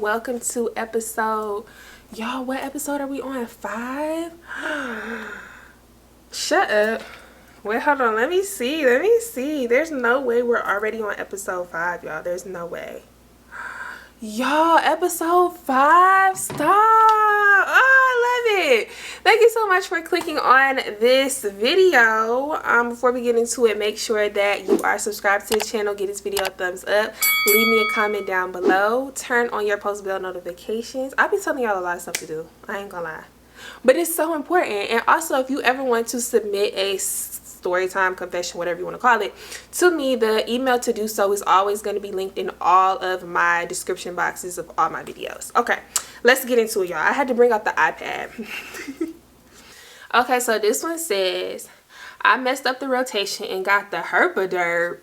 welcome to episode, y'all, what episode are we on? 5? Shut up. Wait, hold on, let me see. There's no way we're already on episode 5, y'all. There's no way. Y'all, episode 5, stop. Oh, I love it. Thank you so much for clicking on this video. Before we get into it, make sure that you are subscribed to the channel. Give this video a thumbs up, leave me a comment down below, turn on your post bell notifications. I'll be telling y'all a lot of stuff to do, I ain't gonna lie, but it's so important. And also, if you ever want to submit a story time, confession, whatever you want to call it, to me, the email to do so is always going to be linked in all of my description boxes of all my videos. Okay, let's get into it, y'all. I had to bring out the iPad. Okay, so this one says, I messed up the rotation and got the herpaderp.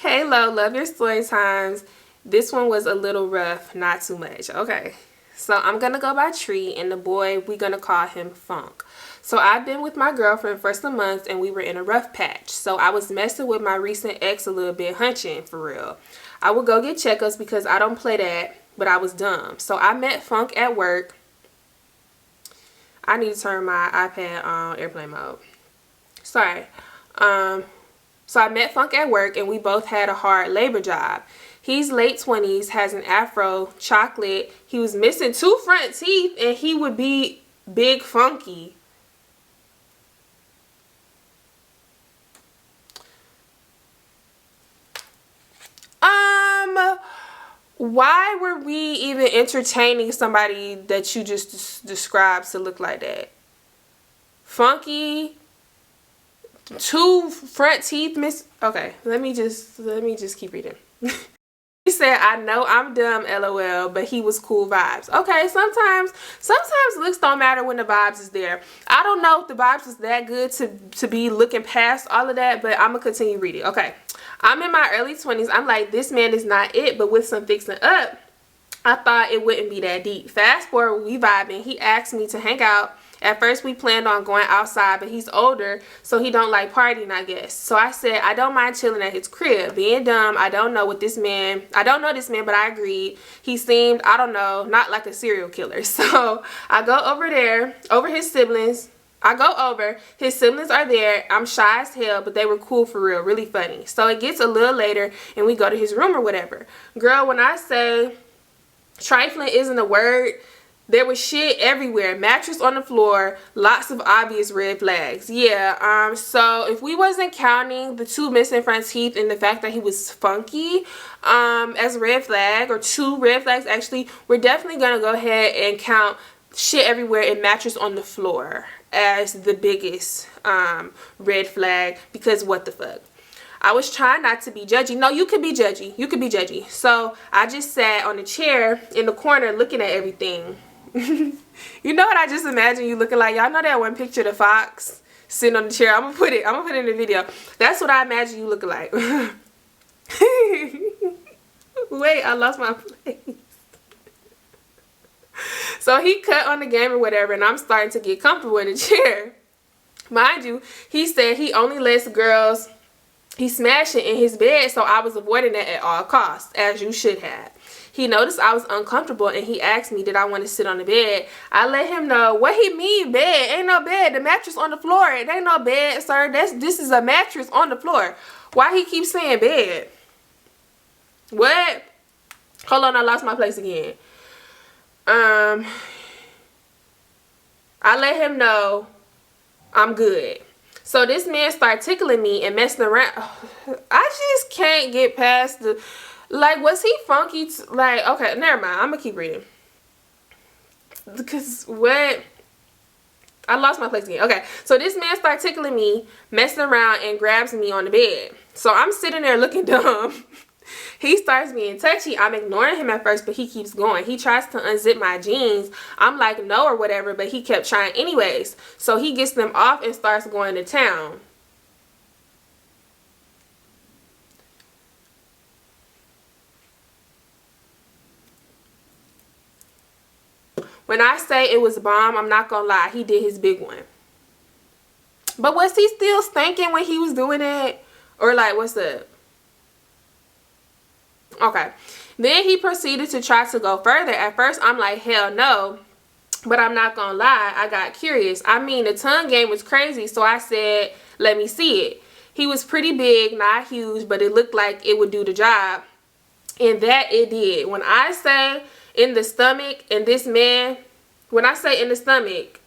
Hey, Lo, love your story times. This one was a little rough, not too much. Okay, so I'm gonna go by Tree, and the boy, we're gonna call him Funk. So I've been with my girlfriend for some months, and we were in a rough patch. So I was messing with my recent ex a little bit, hunching for real. I would go get checkups because I don't play that, but I was dumb. So I met Funk at work. I need to turn my iPad on airplane mode. Sorry. So I met Funk at work, and we both had a hard labor job. He's late 20s, has an afro, chocolate. He was missing 2 front teeth, and he would be big funky. Why were we even entertaining somebody that you just described to look like that? Funky, 2 front teeth miss. Okay, let me just keep reading. He said, I know I'm dumb, LOL, but he was cool vibes. Okay, sometimes looks don't matter when the vibes is there. I don't know if the vibes was that good to be looking past all of that, but I'm gonna continue reading. Okay, I'm in my early 20s. I'm like, this man is not it, but with some fixing up, I thought it wouldn't be that deep. Fast forward, we vibing. He asked me to hang out. At first, we planned on going outside, but he's older, so he don't like partying, I guess. So I said, I don't mind chilling at his crib. Being dumb, I don't know this man, but I agreed. He seemed, I don't know, not like a serial killer. So I go over there, over his siblings. His siblings are there. I'm shy as hell, but they were cool for real, really funny. So it gets a little later, and we go to his room or whatever. Girl, when I say trifling isn't a word, there was shit everywhere. Mattress on the floor. Lots of obvious red flags. Yeah, so if we wasn't counting the 2 missing front teeth and the fact that he was funky as a red flag, or 2 red flags actually, we're definitely going to go ahead and count shit everywhere and mattress on the floor as the biggest red flag, because what the fuck. I was trying not to be judgy. No, you could be judgy. You could be judgy. So I just sat on a chair in the corner looking at everything. You know what I just imagine you looking like? Y'all know that one picture of the fox sitting on the chair? I'm gonna put it in the video. That's what I imagine you looking like. Wait, I lost my place. So he cut on the game or whatever, and I'm starting to get comfortable in the chair. Mind you, he said he only lets girls he smashing in his bed, so I was avoiding that at all costs, as you should have. He noticed I was uncomfortable, and he asked me, did I want to sit on the bed? I let him know, what he mean bed? Ain't no bed. The mattress on the floor. It ain't no bed, sir. This is a mattress on the floor. Why he keep saying bed? What? Hold on, I lost my place again. I let him know I'm good. So this man started tickling me and messing around. I just can't get past the... Like, was he funky? Like, okay, never mind. I'm going to keep reading. Because what? I lost my place again. Okay, so this man started tickling me, messing around, and grabs me on the bed. So I'm sitting there looking dumb. He starts being touchy. I'm ignoring him at first, but he keeps going. He tries to unzip my jeans. I'm like, no or whatever, but he kept trying anyways. So he gets them off and starts going to town. When I say it was bomb, I'm not gonna lie, he did his big one. But was he still stinking when he was doing it? Or like, what's up? Okay. Then he proceeded to try to go further. At first, I'm like, hell no. But I'm not gonna lie, I got curious. I mean, the tongue game was crazy, so I said, let me see it. He was pretty big, not huge, but it looked like it would do the job. And that it did. When I say in the stomach, and this man, when I say in the stomach,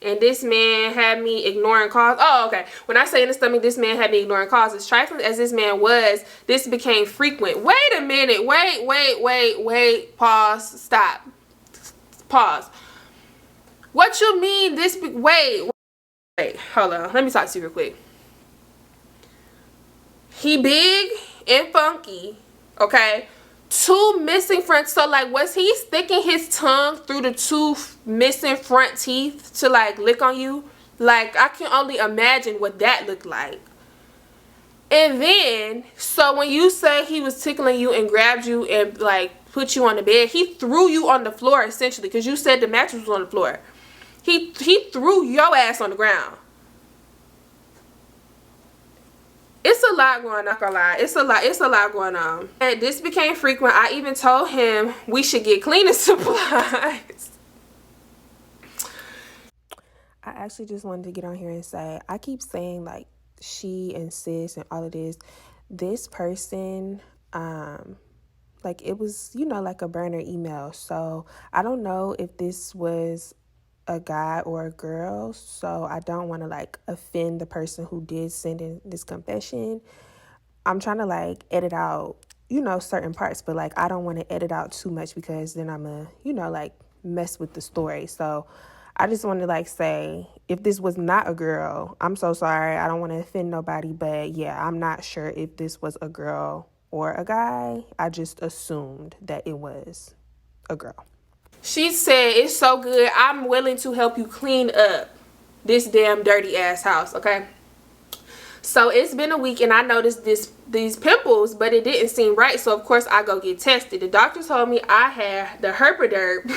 and this man had me ignoring calls. Oh, okay. When I say in the stomach, this man had me ignoring calls. As trifling as this man was, this became frequent. Wait a minute. Wait. Pause. Stop. Pause. What you mean this? Wait. Hold on. Let me talk to you real quick. He big and funky. Okay. 2 missing front. So like, was he sticking his tongue through the 2 missing front teeth to like lick on you? Like, I can only imagine what that looked like. And then, so when you say he was tickling you and grabbed you and like put you on the bed, he threw you on the floor essentially, because you said the mattress was on the floor. He threw your ass on the ground. It's a lot going on, not gonna lie. It's a lot going on. And this became frequent. I even told him we should get cleaning supplies. I actually just wanted to get on here and say, I keep saying like she and sis and all of this. This person, like it was, you know, like a burner email. So I don't know if this was a guy or a girl, so I don't want to like offend the person who did send in this confession. I'm trying to like edit out, you know, certain parts, but like I don't want to edit out too much because then I'm gonna, you know, like mess with the story. So I just want to like say, if this was not a girl, I'm so sorry. I don't want to offend nobody, but yeah, I'm not sure if this was a girl or a guy. I just assumed that it was a girl. She said, it's so good. I'm willing to help you clean up this damn dirty ass house, okay? So it's been a week and I noticed these pimples, but it didn't seem right. So of course I go get tested. The doctor told me I had the herpaderp.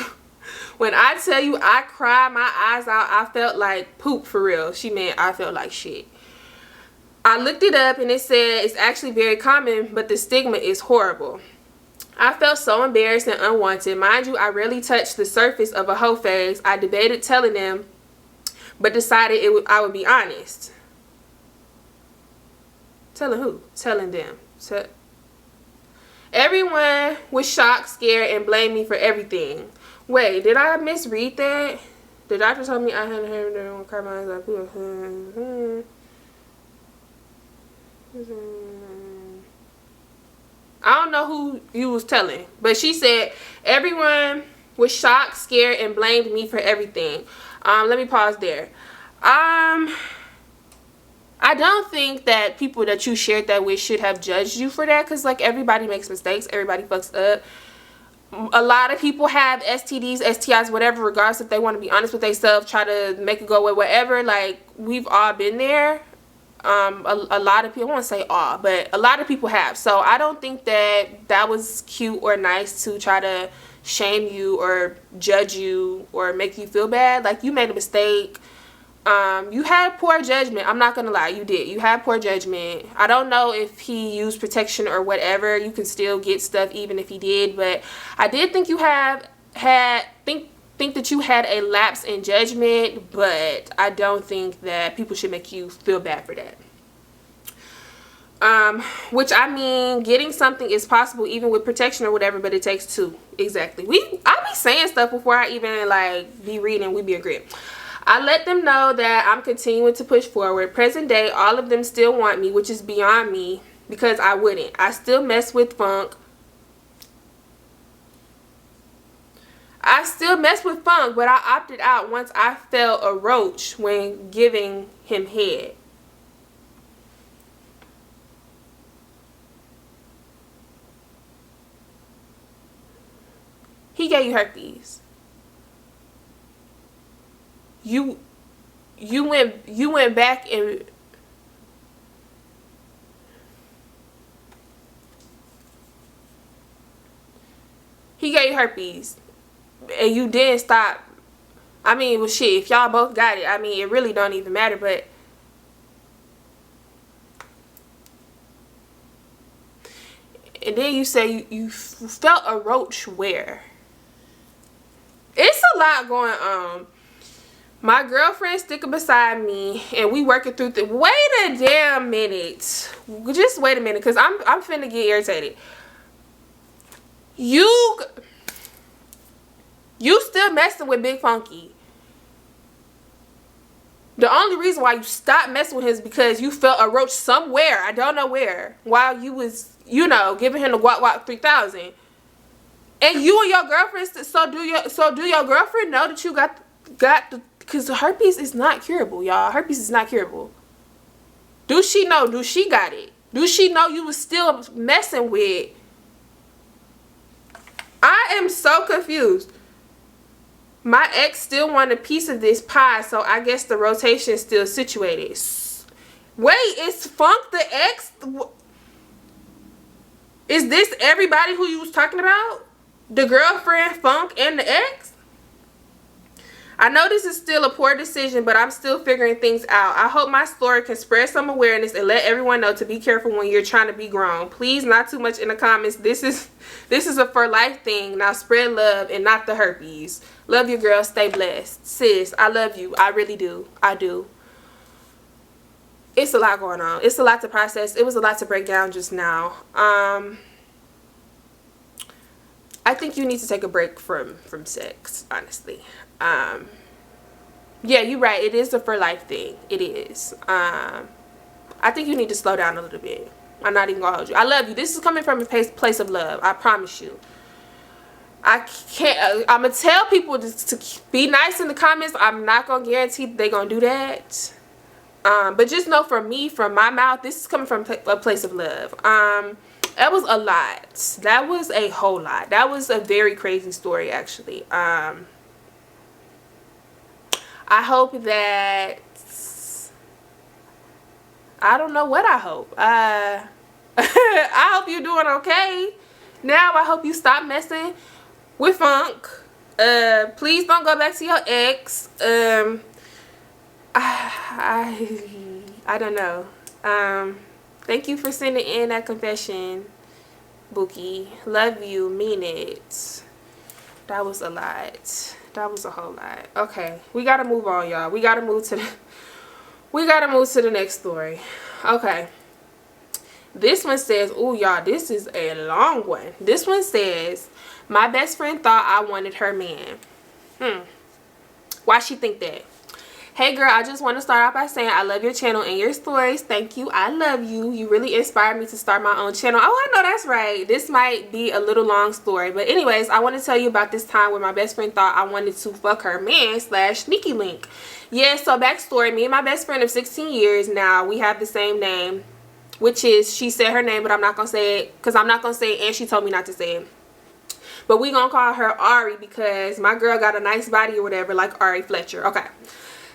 When I tell you I cried my eyes out, I felt like poop for real. She meant I felt like shit. I looked it up and it said it's actually very common, but the stigma is horrible. I felt so embarrassed and unwanted. Mind you, I rarely touched the surface of a hoe phase. I debated telling them, but decided I would be honest. Telling who? Telling them. Everyone was shocked, scared, and blamed me for everything. Wait, did I misread that? The doctor told me I hadn't heard them cry my eyes out. I don't know who you was telling, but she said everyone was shocked, scared, and blamed me for everything. Let me pause there. I don't think that people that you shared that with should have judged you for that, because like everybody makes mistakes, everybody fucks up. A lot of people have STDs, STIs, whatever, regardless if they want to be honest with themselves, try to make it go away, whatever. Like, we've all been there. A lot of people, I won't say all, but a lot of people have. So I don't think that was cute or nice to try to shame you or judge you or make you feel bad. Like, you made a mistake. You had poor judgment. I'm not gonna lie, you did. You had poor judgment. I don't know if he used protection or whatever. You can still get stuff even if he did, but I did think you think that you had a lapse in judgment, but I don't think that people should make you feel bad for that. Which, I mean, getting something is possible even with protection or whatever, but it takes 2. Exactly. I be saying stuff before I even like be reading. We be agreeing. I let them know that I'm continuing to push forward. Present day, all of them still want me, which is beyond me because I wouldn't. I still mess with funk. But I opted out once I felt a roach when giving him head. He gave you herpes. You went back and he gave you herpes. And you didn't stop. I mean, well, shit, if y'all both got it, I mean, it really don't even matter, but And then you say you felt a roach where? It's a lot going on. My girlfriend sticking beside me, and we working through the. Wait a damn minute. Just wait a minute, cause I'm finna get irritated. You still messing with Big Funky. The only reason why you stopped messing with him is because you felt a roach somewhere, I don't know where, while you was, you know, giving him the Guap 3000. And you and your girlfriend, so do your girlfriend know that you got the, because herpes is not curable, y'all. Herpes is not curable. Do she know? Do she got it? Do she know you was still messing with? I am so confused. My ex still want a piece of this pie, so I guess the rotation is still situated. Wait, is Funk the ex? Is this everybody who you was talking about? The girlfriend, Funk, and the ex? I know this is still a poor decision, but I'm still figuring things out. I hope my story can spread some awareness and let everyone know to be careful when you're trying to be grown. Please, not too much in the comments. This is a for life thing. Now spread love and not the herpes. Love you, girl. Stay blessed. Sis, I love you. I really do. I do. It's a lot going on. It's a lot to process. It was a lot to break down just now. I think you need to take a break from sex, honestly. Yeah, you're right. It is a for life thing. It is. I think you need to slow down a little bit. I'm not even gonna hold you. I love you. This is coming from a place of love. I promise you. I can't. I'm gonna tell people to be nice in the comments. I'm not gonna guarantee they're gonna do that. But just know, from me, from my mouth, this is coming from a place of love. That was a lot. That was a whole lot. That was a very crazy story, actually. I hope that, I don't know what I hope. I hope you're doing okay. Now I hope you stop messing with Funk. Please don't go back to your ex. I don't know. Thank you for sending in that confession, Bookie. Love you. Mean it. That was a lot. That was a whole lot. Okay, we gotta move on, y'all. We gotta move to the next story. Okay. This one says, oh, y'all, this is a long one. This one says, my best friend thought I wanted her man. Why she think that? Hey girl, I just want to start off by saying I love your channel and your stories. Thank you. I love you. You really inspired me to start my own channel. Oh, I know that's right. This might be a little long story. But anyways, I want to tell you about this time where my best friend thought I wanted to fuck her man / sneaky link. Yeah, so backstory. Me and my best friend of 16 years now, we have the same name. Which is, she said her name, but I'm not going to say it. Because I'm not going to say it, and she told me not to say it. But we going to call her Ari because my girl got a nice body or whatever, like Ari Fletcher. Okay.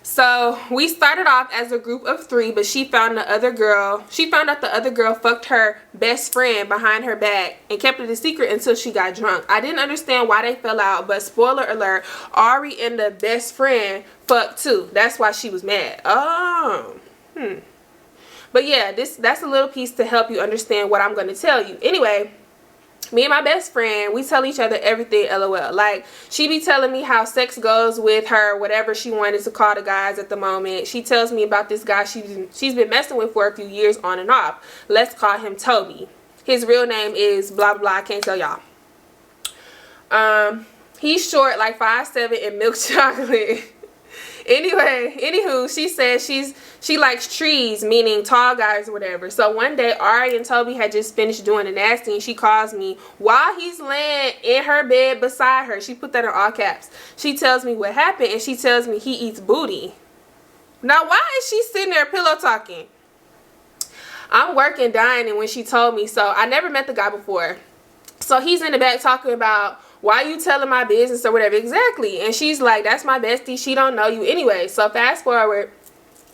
So we started off as a group of 3, but she found out the other girl fucked her best friend behind her back and kept it a secret until she got drunk. I didn't understand why they fell out, but spoiler alert, Ari and the best friend fucked too. That's why she was mad. Oh. But yeah, that's a little piece to help you understand what I'm going to tell you. Anyway, me and my best friend, we tell each other everything, LOL. Like, she be telling me how sex goes with her, whatever she wanted to call the guys at the moment. She tells me about this guy she's been messing with for a few years on and off. Let's call him Toby. His real name is blah, blah, I can't tell y'all. He's short, like 5'7" and milk chocolate. Anywho, she says she likes trees, meaning tall guys or whatever. So one day, Ari and Toby had just finished doing the nasty, and she calls me while he's laying in her bed beside her. She put that in all caps. She tells me what happened, and she tells me he eats booty. Now, why is she sitting there pillow talking? I'm working, dying, when she told me. So I never met the guy before. So he's in the back talking about, why you telling my business or whatever. Exactly. And she's like, that's my bestie. She don't know you anyway. So fast forward.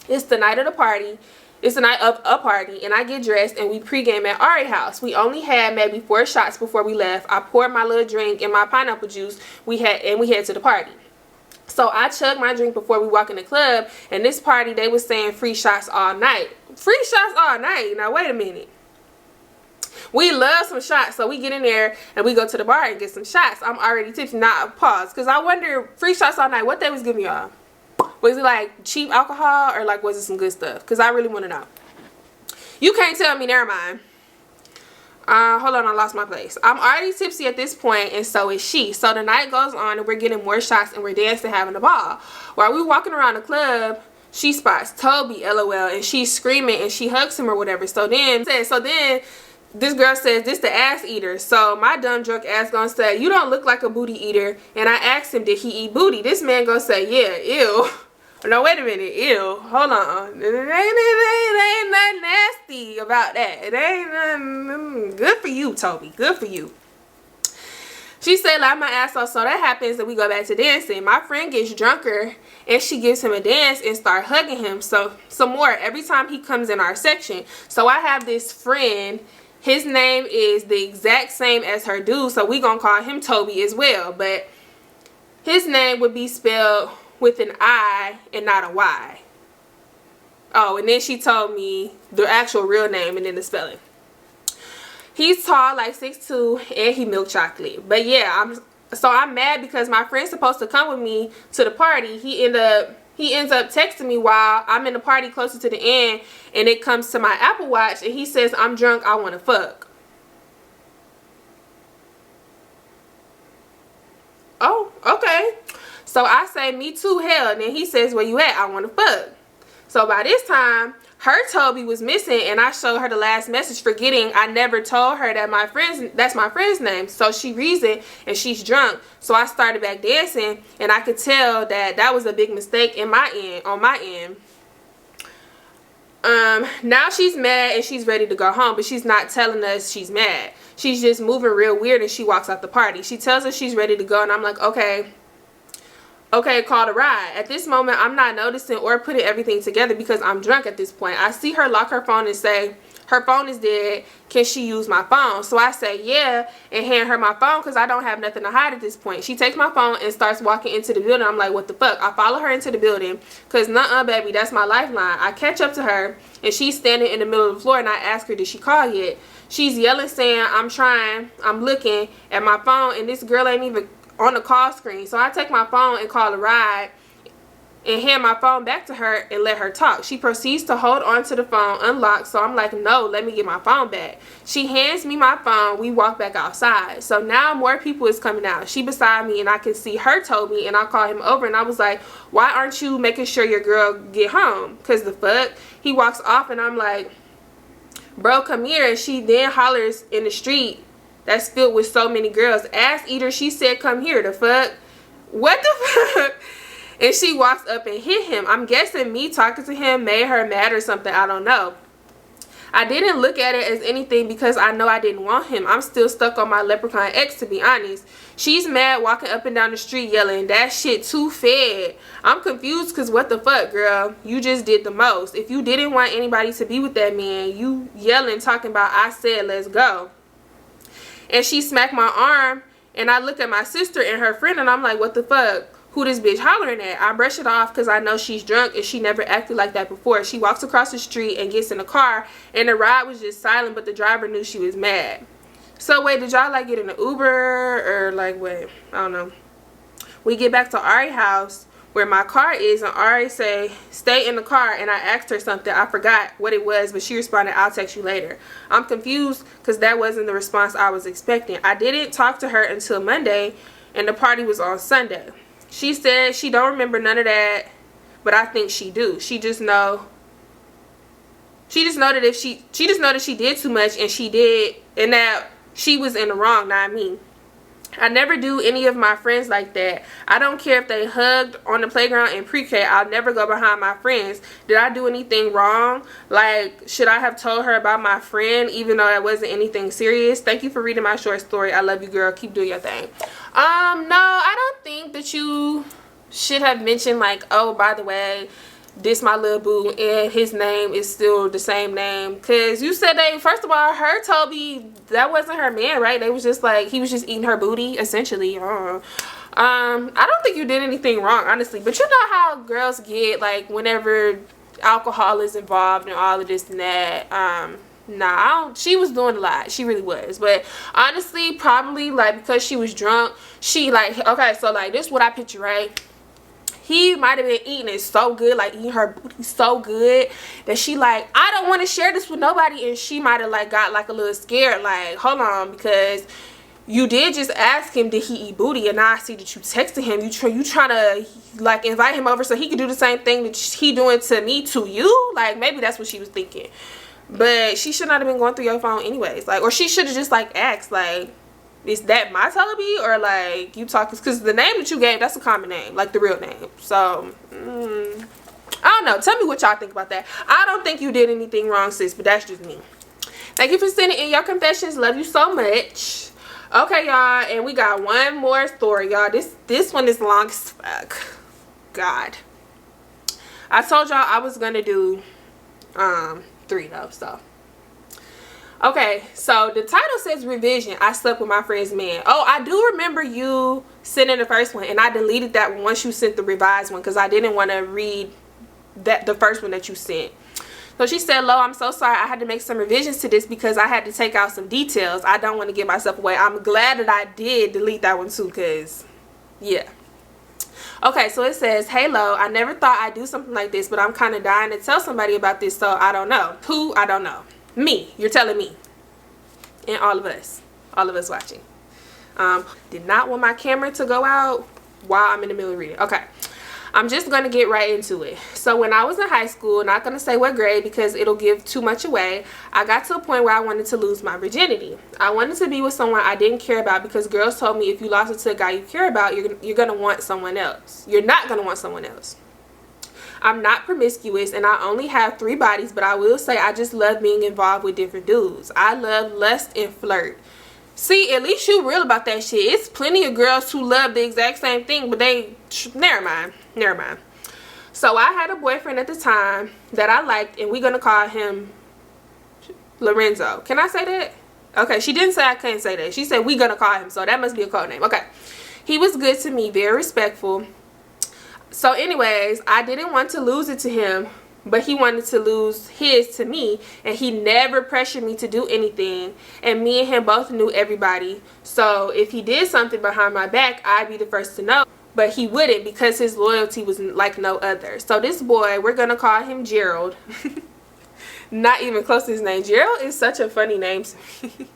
It's the night of the party. It's the night of a party. And I get dressed and we pregame at Ari's house. We only had maybe 4 shots before we left. I poured my little drink and my pineapple juice. We head to the party. So I chugged my drink before we walk in the club. And this party, they was saying free shots all night. Free shots all night. Now wait a minute. We love some shots, so we get in there and we go to the bar and get some shots. I'm already tipsy. Not pause, because I wonder, free shots all night, what they was giving y'all? Was it like cheap alcohol, or like was it some good stuff? Because I really want to know. You can't tell me. Never mind. Hold on, I lost my place. I'm already tipsy at this point, and so is she. So the night goes on, and we're getting more shots, and we're dancing, having a ball. While we walking around the club, she spots Toby, LOL, and she's screaming, and she hugs him or whatever. So then this girl says, this the ass eater. So my dumb drunk ass gonna say, you don't look like a booty eater. And I asked him, did he eat booty? This man gonna say, yeah, ew. No, wait a minute, ew. Hold on. It ain't nothing nasty about that. It ain't nothing. Good for you, Toby. Good for you. She said, like my ass off. So that happens, and we go back to dancing. My friend gets drunker, and she gives him a dance and start hugging him. So some more every time he comes in our section. So I have this friend. His name is the exact same as her dude, so we gonna call him Toby as well. But his name would be spelled with an I and not a Y. Oh, and then she told me the actual real name and then the spelling. He's tall, like 6'2", and he milk chocolate. But yeah, I'm mad because my friend's supposed to come with me to the party. He ends up texting me while I'm in the party closer to the end, and it comes to my Apple Watch, and he says, I'm drunk, I want to fuck. Oh, okay. So I say, me too, hell. And then he says, where you at? I want to fuck. So by this time, her Toby was missing, and I showed her the last message, forgetting I never told her that that's my friend's name. So she reads it, and she's drunk. So I started back dancing, and I could tell that was a big mistake on my end. Now she's mad, and she's ready to go home, but she's not telling us she's mad. She's just moving real weird, and she walks out the party. She tells us she's ready to go, and I'm like, okay, call the ride. At this moment, I'm not noticing or putting everything together because I'm drunk at this point. I see her lock her phone and say, her phone is dead. Can she use my phone? So I say, yeah, and hand her my phone because I don't have nothing to hide at this point. She takes my phone and starts walking into the building. I'm like, what the fuck? I follow her into the building because, nuh-uh, baby, that's my lifeline. I catch up to her, and she's standing in the middle of the floor, and I ask her, did she call yet? She's yelling, saying, I'm trying. I'm looking at my phone, and this girl ain't even on the call screen. So I take my phone and call a ride and hand my phone back to her and let her talk. She proceeds to hold on to the phone unlocked, so I'm like, no, let me get my phone back. She hands me my phone. We walk back outside. So now more people is coming out. She beside me, and I can see her Toby, and I call him over, and I was like, why aren't you making sure your girl get home? Because the fuck? He walks off, and I'm like, bro, come here. And she then hollers in the street that's filled with so many girls. Ass eater, she said, come here. The fuck? What the fuck? And she walks up and hit him. I'm guessing me talking to him made her mad or something. I don't know. I didn't look at it as anything because I know I didn't want him. I'm still stuck on my leprechaun ex, to be honest. She's mad, walking up and down the street yelling, that shit too fed. I'm confused because what the fuck, girl? You just did the most. If you didn't want anybody to be with that man, you yelling, talking about, I said, let's go. And she smacked my arm, and I look at my sister and her friend, and I'm like, what the fuck? Who this bitch hollering at? I brush it off because I know she's drunk, and she never acted like that before. She walks across the street and gets in the car, and the ride was just silent, but the driver knew she was mad. So wait, did y'all like get in an Uber or like what? I don't know. We get back to Ari's house where my car is, and Ari say, stay in the car, and I asked her something. I forgot what it was, but she responded, I'll text you later. I'm confused because that wasn't the response I was expecting. I didn't talk to her until Monday, and the party was on Sunday. She said she don't remember none of that, but I think she do. She just know that if she just know that she did too much, and she did, and that she was in the wrong, not me. I never do any of my friends like that. I don't care if they hugged on the playground in pre-K. I'll never go behind my friends. Did I do anything wrong? Like, should I have told her about my friend even though it wasn't anything serious? Thank you for reading my short story. I love you, girl. Keep doing your thing. No, I don't think that you should have mentioned, like, oh, by the way, this my little boo, and his name is still the same name. Because you said first of all, her Toby, that wasn't her man, right? They was just like, he was just eating her booty, essentially. I don't think you did anything wrong, honestly. But you know how girls get, like, whenever alcohol is involved and all of this and that. Nah, I don't, she was doing a lot. She really was. But honestly, probably like because she was drunk, she like, okay, so like this is what I picture, right? He might have been eating it so good, like eating her booty so good that she like, I don't want to share this with nobody. And she might have like got like a little scared, like, hold on, because you did just ask him did he eat booty, and now I see that you texted him. You trying to like invite him over so he could do the same thing that he doing to me to you. Like maybe that's what she was thinking. But she should not have been going through your phone anyways. Like, or she should have just like asked, like, is that my Tellaby, or like you talking? Because the name that you gave, that's a common name, like the real name. So I don't know. Tell me what y'all think about that. I don't think you did anything wrong, sis, but that's just me. Thank you for sending in your confessions. Love you so much. Okay, y'all, and we got one more story, y'all. This one is long as fuck. God, I told y'all I was gonna do 3 though. So okay, so the title says revision. I slept with my friend's man. Oh, I do remember you sending the first one, and I deleted that one once you sent the revised one because I didn't want to read the first one that you sent. So she said, Lo, I'm so sorry. I had to make some revisions to this because I had to take out some details. I don't want to give myself away. I'm glad that I did delete that one too, because yeah. Okay, so it says, hey Lo, I never thought I'd do something like this, but I'm kind of dying to tell somebody about this, so I don't know. Who? I don't know. Me. You're telling me. And all of us watching. Did not want my camera to go out while I'm in the middle of reading. Okay, I'm just gonna get right into it. So when I was in high school, not gonna say what grade because it'll give too much away, I got to a point where I wanted to lose my virginity. I wanted to be with someone I didn't care about because girls told me if you lost it to a guy you care about, you're gonna want someone else. You're not gonna want someone else. I'm not promiscuous and I only have 3 bodies, but I will say I just love being involved with different dudes. I love lust and flirt. See, at least you real about that shit. It's plenty of girls who love the exact same thing, but they, never mind. So I had a boyfriend at the time that I liked, and we're going to call him Lorenzo. Can I say that? Okay, she didn't say I couldn't say that. She said we're going to call him, so that must be a code name. Okay. He was good to me, very respectful. So anyways, I didn't want to lose it to him, but he wanted to lose his to me, and he never pressured me to do anything, and me and him both knew everybody. So if he did something behind my back, I'd be the first to know, but he wouldn't because his loyalty was like no other. So this boy, we're gonna call him Gerald. Not even close to his name. Gerald is such a funny name to me.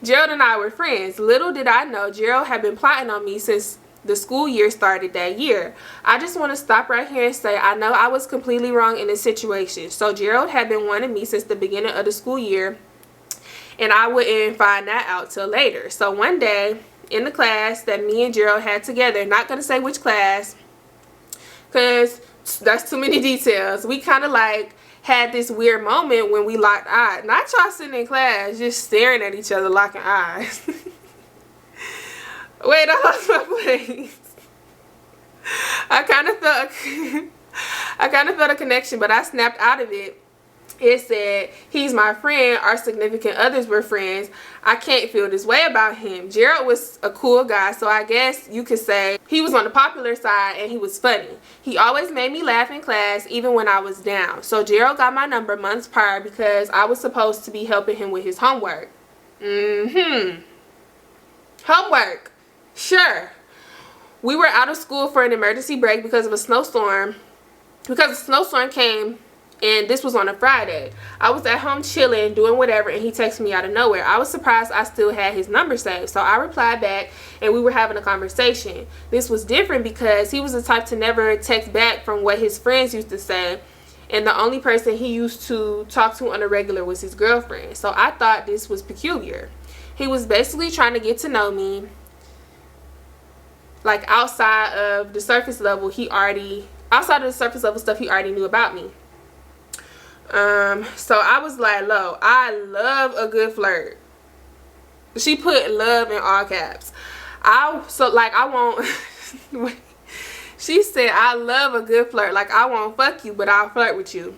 Gerald and I were friends. Little did I know Gerald had been plotting on me since the school year started that year. I just want to stop right here and say I know I was completely wrong in this situation. So Gerald had been wanting me since the beginning of the school year, and I wouldn't find that out till later. So one day in the class that me and Gerald had together, not going to say which class because that's too many details, we kind of like had this weird moment when we locked eyes. Not y'all sitting in class just staring at each other locking eyes. Wait, I lost my place. I kind of felt a connection, but I snapped out of it. It said, he's my friend. Our significant others were friends. I can't feel this way about him. Gerald was a cool guy, so I guess you could say he was on the popular side and he was funny. He always made me laugh in class, even when I was down. So Gerald got my number months prior because I was supposed to be helping him with his homework. Homework. Sure. We were out of school for an emergency break because of a snowstorm. Because a snowstorm came, and this was on a Friday. I was at home chilling, doing whatever, and he texted me out of nowhere. I was surprised I still had his number saved. So I replied back, and we were having a conversation. This was different because he was the type to never text back from what his friends used to say. And the only person he used to talk to on a regular was his girlfriend. So I thought this was peculiar. He was basically trying to get to know me, like outside of the surface level stuff he already knew about me. So I was like, Lo, I love a good flirt. She put love in all caps. She said, I love a good flirt. Like, I won't fuck you, but I'll flirt with you.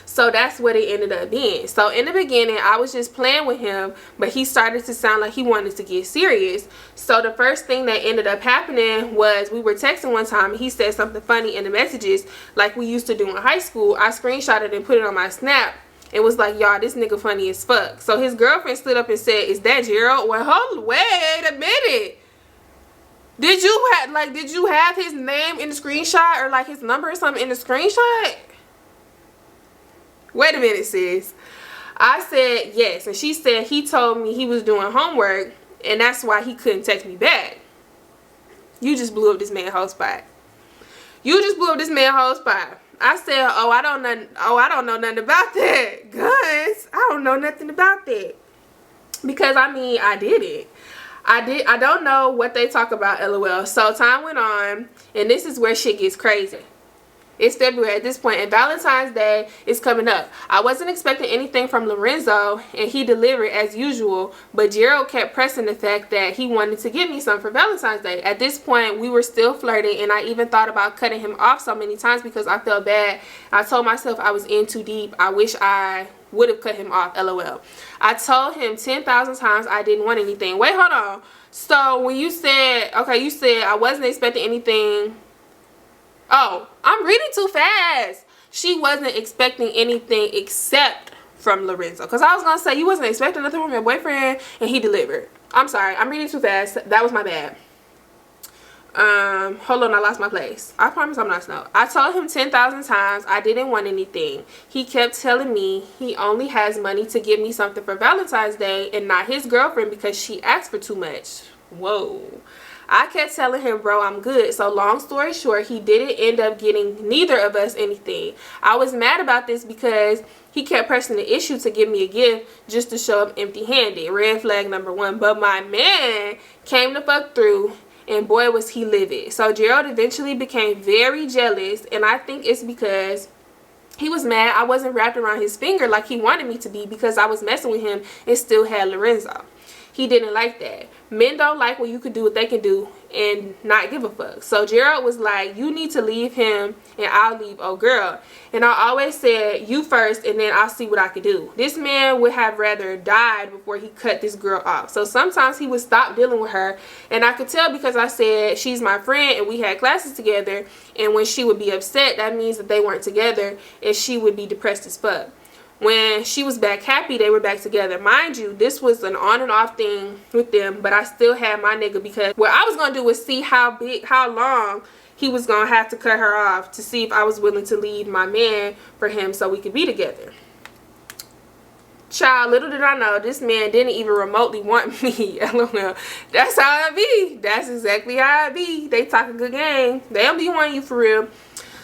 So that's what it ended up being. So in the beginning, I was just playing with him, but he started to sound like he wanted to get serious. So the first thing that ended up happening was we were texting one time, and he said something funny in the messages like we used to do in high school. I screenshotted and put it on my Snap, and was like, y'all, this nigga funny as fuck. So his girlfriend stood up and said, is that Gerald? Well, hold, wait a minute. Did you have his name in the screenshot, or like his number or something in the screenshot? Wait a minute, sis. I said yes, and she said he told me he was doing homework and that's why he couldn't text me back. You just blew up this man's whole spot. You just blew up this man's whole spot. I said, I don't know nothing about that. Guys, I don't know nothing about that. Because I mean, I did it. I don't know what they talk about, LOL. So time went on, and this is where shit gets crazy. It's February at this point, and Valentine's Day is coming up. I wasn't expecting anything from Lorenzo, and he delivered as usual, but Gerald kept pressing the fact that he wanted to give me something for Valentine's Day. At this point, we were still flirting, and I even thought about cutting him off so many times because I felt bad. I told myself I was in too deep. I wish I would have cut him off, LOL. I told him 10,000 times I didn't want anything. Wait, hold on. So when you said, okay, you said I wasn't expecting anything. Oh, I'm reading too fast. She wasn't expecting anything except from Lorenzo. Because I was going to say, you wasn't expecting nothing from your boyfriend, and he delivered. I'm sorry. I'm reading too fast. That was my bad. Hold on. I lost my place. I promise I'm not slow. I told him 10,000 times I didn't want anything. He kept telling me he only has money to give me something for Valentine's Day and not his girlfriend because she asked for too much. Whoa. I kept telling him, bro, I'm good. So long story short, he didn't end up getting neither of us anything. I was mad about this because he kept pressing the issue to give me a gift just to show up empty-handed. Red flag number one. But my man came the fuck through, and boy was he livid. So Gerald eventually became very jealous, and I think it's because he was mad I wasn't wrapped around his finger like he wanted me to be because I was messing with him and still had Lorenzo. He didn't like that. Men don't like when you can do what they can do and not give a fuck. So Gerald was like, you need to leave him and I'll leave old girl. And I always said, you first and then I'll see what I can do. This man would have rather died before he cut this girl off. So sometimes he would stop dealing with her. And I could tell because I said, she's my friend and we had classes together. And when she would be upset, that means that they weren't together and she would be depressed as fuck. When she was back happy, they were back together. Mind you, this was an on and off thing with them, but I still had my nigga because what I was going to do was see how long he was going to have to cut her off to see if I was willing to leave my man for him so we could be together. Child, little did I know, this man didn't even remotely want me. LOL. That's how I be. That's exactly how I be. They talk a good game. They don't be wanting you for real.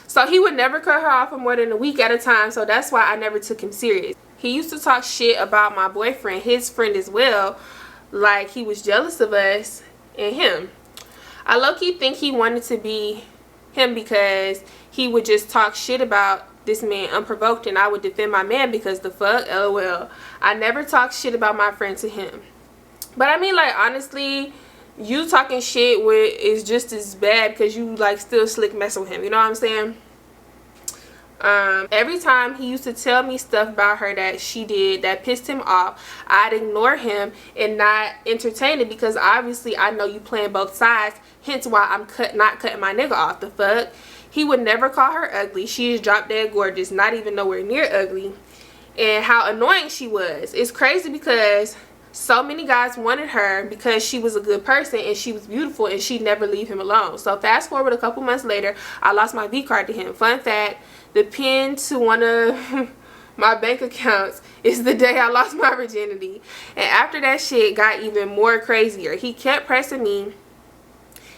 So he would never cut her off for more than a week at a time, so that's why I never took him serious. He used to talk shit about my boyfriend, his friend as well, like he was jealous of us and him. I low-key think he wanted to be him because he would just talk shit about this man unprovoked and I would defend my man because the fuck, LOL. I never talked shit about my friend to him. But I mean, like, honestly, you talking shit with is just as bad because you like still slick messing with him, you know what I'm saying? Every time he used to tell me stuff about her that she did that pissed him off, I'd ignore him and not entertain it because obviously I know you playing both sides, hence why I'm not cutting my nigga off. The fuck? He would never call her ugly. She is drop dead gorgeous, not even nowhere near ugly. And how annoying she was. It's crazy because so many guys wanted her because she was a good person and she was beautiful and she'd never leave him alone. So fast forward a couple months later, I lost my V card to him. Fun fact, the pin to one of my bank accounts is the day I lost my virginity. And after that shit got even more crazier. He kept pressing me.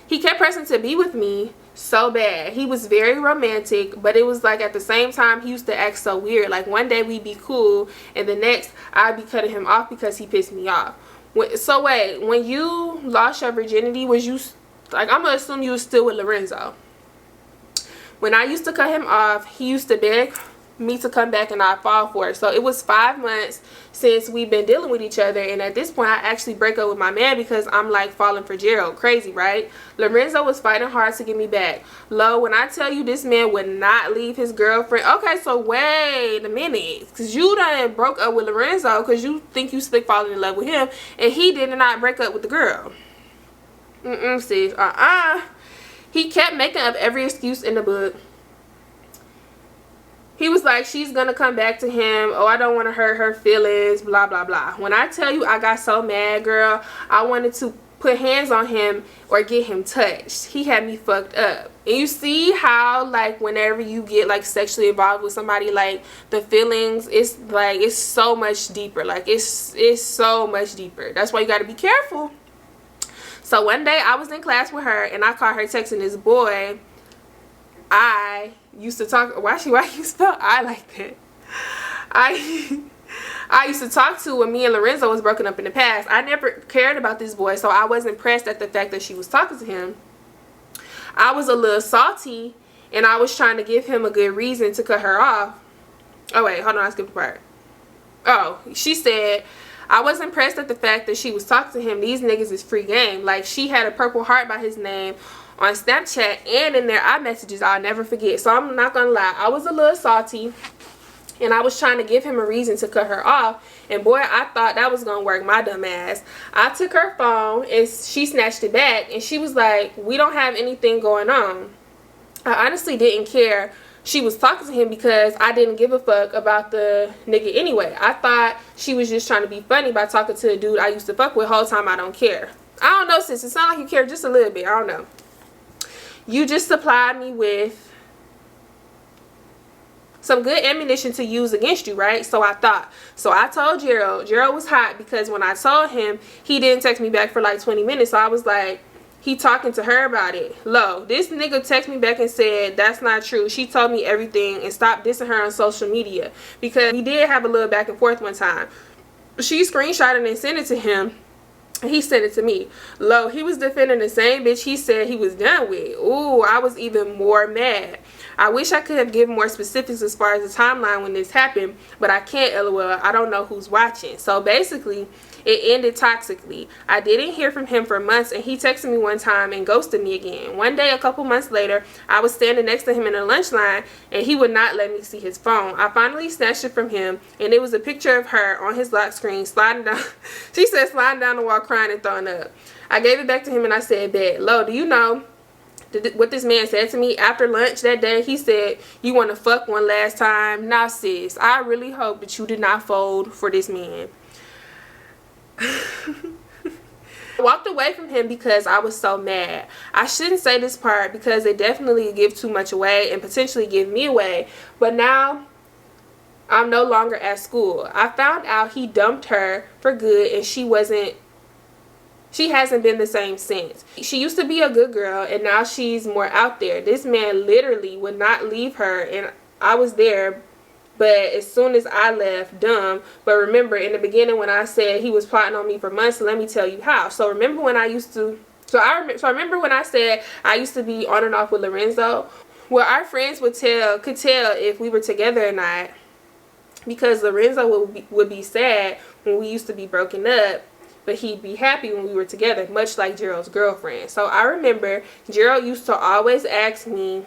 He kept pressing to be with me so bad. He was very romantic, but it was like at the same time he used to act so weird. Like one day we'd be cool and the next I'd be cutting him off because he pissed me off. So wait, when you lost your virginity, was you like, I'm gonna assume you was still with Lorenzo? When I used to cut him off, he used to beg me to come back and I'd fall for it. So it was 5 months since we've been dealing with each other, and at this point I actually break up with my man because I'm like falling for Gerald. Crazy, right? Lorenzo was fighting hard to get me back. Lo, when I tell you this man would not leave his girlfriend. Okay, so wait a minute, because you done broke up with Lorenzo because you think you slick falling in love with him, and he did not break up with the girl. Sis, He kept making up every excuse in the book. He was like, she's gonna come back to him. Oh, I don't want to hurt her feelings, blah blah blah. When I tell you I got so mad, girl, I wanted to put hands on him or get him touched. He had me fucked up. And you see how, like, whenever you get like sexually involved with somebody, like, the feelings, it's like, it's so much deeper. Like, it's so much deeper. That's why you got to be careful. So one day I was in class with her and I caught her texting this boy I used to talk. Why you spell I like that? I used to talk to when me and Lorenzo was broken up in the past. I never cared about this boy, so I wasn't pressed at the fact that she was talking to him. I was a little salty, and I was trying to give him a good reason to cut her off. Oh wait, hold on, I skipped a part. Oh, she said, I was impressed at the fact that she was talking to him. These niggas is free game. Like, she had a purple heart by his name on Snapchat and in their iMessages. I'll never forget. So I'm not gonna lie, I was a little salty, and I was trying to give him a reason to cut her off. And boy, I thought that was gonna work, my dumb ass. I took her phone and she snatched it back, and she was like, we don't have anything going on. I honestly didn't care she was talking to him because I didn't give a fuck about the nigga anyway. I thought she was just trying to be funny by talking to a dude I used to fuck with. Whole time I don't care. I don't know, sis. It sounds like you care just a little bit. I don't know. You just supplied me with some good ammunition to use against you, right? So I thought. So I told Gerald. Gerald was hot because when I told him, he didn't text me back for like 20 minutes. So I was like, he talking to her about it. Lo, this nigga texted me back and said, that's not true. She told me everything, and stopped dissing her on social media. Because we did have a little back and forth one time. She screenshotted and sent it to him. He sent it to me. Lo, he was defending the same bitch he said he was done with. Ooh, I was even more mad. I wish I could have given more specifics as far as the timeline when this happened, but I can't, LOL. I don't know who's watching. So basically, it ended toxically. I didn't hear from him for months, and he texted me one time and ghosted me again. One day, a couple months later, I was standing next to him in the lunch line, and he would not let me see his phone. I finally snatched it from him, and it was a picture of her on his lock screen sliding down. She said sliding down the wall, crying and throwing up. I gave it back to him, and I said, bet. Lo, do you know what this man said to me after lunch that day? He said, you want to fuck one last time? Nah, sis, I really hope that you did not fold for this man. I walked away from him because I was so mad. I shouldn't say this part because it definitely give too much away and potentially give me away. But now I'm no longer at school. I found out he dumped her for good, and she hasn't been the same since. She used to be a good girl, and now she's more out there. This man literally would not leave her, and I was there. But as soon as I left, dumb. But remember, in the beginning when I said he was plotting on me for months, let me tell you how. So remember when I used to, I remember when I said I used to be on and off with Lorenzo. Well, our friends could tell if we were together or not, because Lorenzo would be sad when we used to be broken up, but he'd be happy when we were together, much like Gerald's girlfriend. So I remember Gerald used to always ask me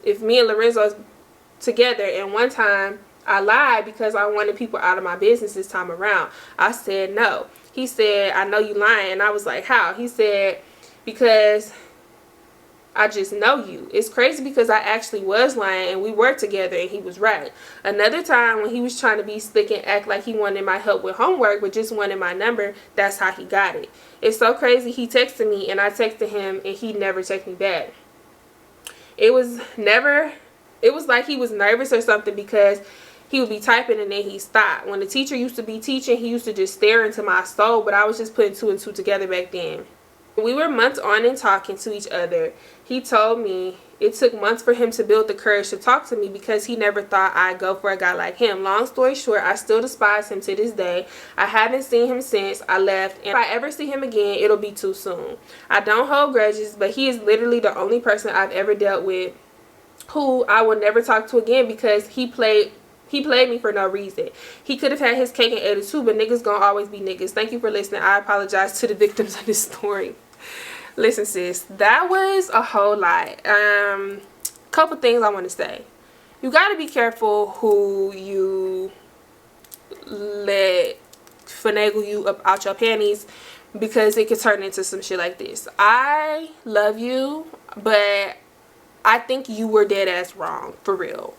if me and Lorenzo was together, and one time I lied because I wanted people out of my business this time around. I said no. He said, I know you lying. And I was like, how? He said, because I just know you. It's crazy because I actually was lying and we were together, and he was right. Another time when he was trying to be slick and act like he wanted my help with homework but just wanted my number, that's how he got it. It's so crazy. He texted me and I texted him and he never texted me back. It was like he was nervous or something, because he would be typing and then he stopped. When the teacher used to be teaching, he used to just stare into my soul, but I was just putting two and two together back then. We were months on and talking to each other. He told me it took months for him to build the courage to talk to me because he never thought I'd go for a guy like him. Long story short, I still despise him to this day. I haven't seen him since I left, and if I ever see him again, it'll be too soon. I don't hold grudges, but he is literally the only person I've ever dealt with who I will never talk to again because he played me for no reason. He could have had his cake and ate it too, but niggas gonna always be niggas. Thank you for listening. I apologize to the victims of this story. Listen, sis, that was a whole lot. Couple things I want to say. You gotta be careful who you let finagle you up out your panties, because it could turn into some shit like this. I love you, but I think you were dead ass wrong, for real.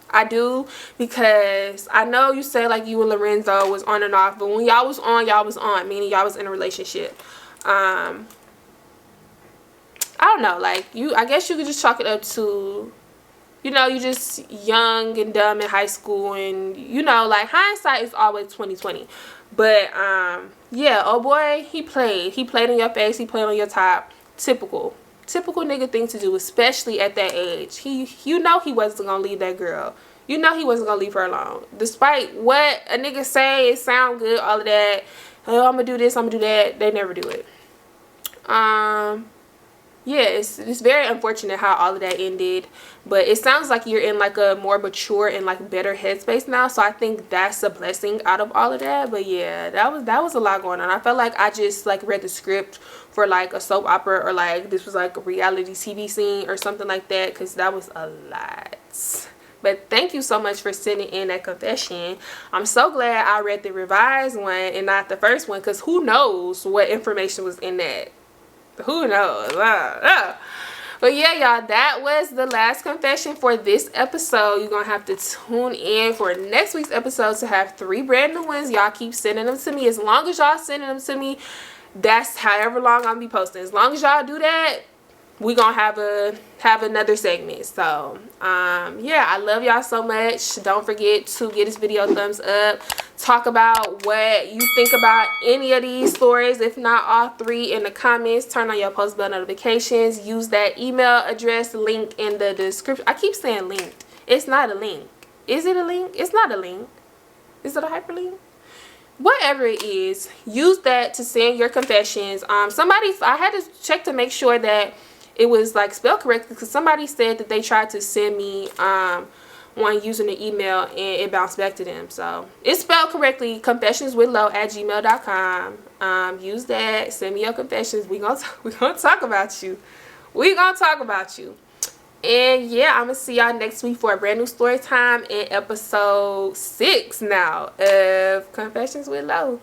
I do, because I know you said like you and Lorenzo was on and off, but when y'all was on, meaning y'all was in a relationship. I don't know, like, I guess you could just chalk it up to, you know, you just young and dumb in high school, and you know, like, hindsight is always 20/20. But yeah, oh boy, he played in your face, he played on your top. Typical nigga thing to do, especially at that age. You know he wasn't gonna leave that girl. You know he wasn't gonna leave her alone, despite what a nigga say. It sound good, all of that. Oh, I'm gonna do this, I'm gonna do that. They never do it. Yeah, it's very unfortunate how all of that ended, but it sounds like you're in like a more mature and like better headspace now, so I think that's a blessing out of all of that. But yeah, that was a lot going on. I felt like I just like read the script for like a soap opera, or like this was like a reality TV scene or something like that, because that was a lot. But thank you so much for sending in that confession. I'm so glad I read the revised one and not the first one, because who knows what information was in that. Who knows? But yeah, y'all, that was the last confession for this episode. You're gonna have to tune in for next week's episode to have 3 brand new ones. Y'all keep sending them to me. As long as y'all sending them to me, that's however long I'll be posting. As long as y'all do that, we gonna have another segment. So yeah, I love y'all so much. Don't forget to give this video a thumbs up. Talk about what you think about any of these stories, if not all 3, in the comments. Turn on your post bell notifications. Use that email address link in the description. I keep saying linked. It's not a link. Is it a link? It's not a link. Is it a hyperlink? Whatever it is, use that to send your confessions. I had to check to make sure that it was like spelled correctly, because somebody said that they tried to send me one using the email and it bounced back to them. So it's spelled correctly, confessionswithlo@gmail.com. Use that, send me your confessions. we gonna talk about you. And yeah, I'm gonna see y'all next week for a brand new story time in episode 6 now of Confessions with Lo.